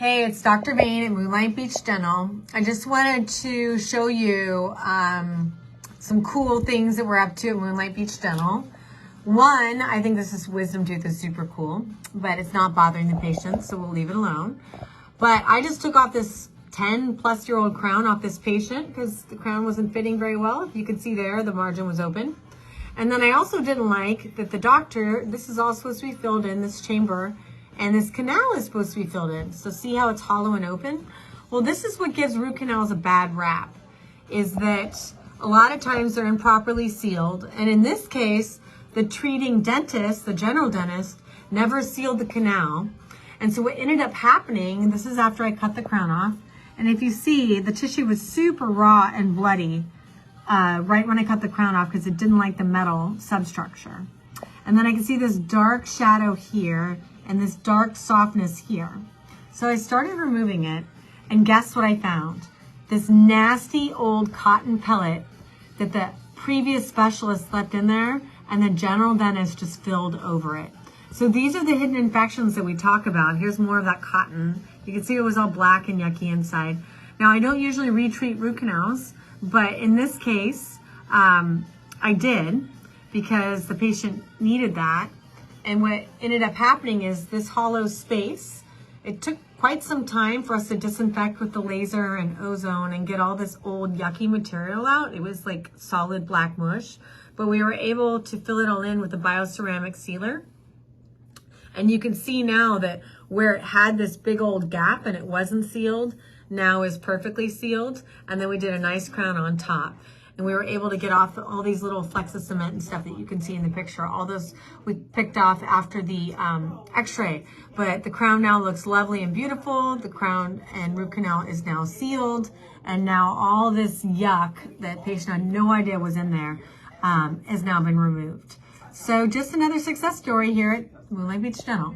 Hey, it's Dr. Vane at Moonlight Beach Dental. I just wanted to show you some cool things that we're up to at Moonlight Beach Dental. One, I think this wisdom tooth is super cool, but it's not bothering the patient, so we'll leave it alone. But I just took off this 10-plus-year-old crown off this patient because the crown wasn't fitting very well. If you could see there, the margin was open. And then I also didn't like that the doctor, this is all supposed to be filled in, this chamber, and this canal is supposed to be filled in. So see how it's hollow and open? Well, this is what gives root canals a bad rap, is that a lot of times they're improperly sealed. And in this case, the treating dentist, the general dentist, never sealed the canal. And so what ended up happening, this is after I cut the crown off, and if you see, the tissue was super raw and bloody right when I cut the crown off because it didn't like the metal substructure. And then I can see this dark shadow here and this dark softness here. So I started removing it, and guess what I found? This nasty old cotton pellet that the previous specialist left in there, and the general dentist just filled over it. So these are the hidden infections that we talk about. Here's more of that cotton. You can see it was all black and yucky inside. Now, I don't usually retreat root canals, but in this case, I did because the patient needed that. And what ended up happening is this hollow space, it took quite some time for us to disinfect with the laser and ozone and get all this old yucky material out. It was like solid black mush, but we were able to fill it all in with a bioceramic sealer. And you can see now that where it had this big old gap and it wasn't sealed, now is perfectly sealed. And then we did a nice crown on top. And we were able to get off all these little flecks of cement and stuff that you can see in the picture. All those we picked off after the x-ray. But the crown now looks lovely and beautiful. The crown and root canal is now sealed. And now all this yuck that patient had no idea was in there has now been removed. So just another success story here at Moonlight Beach Dental.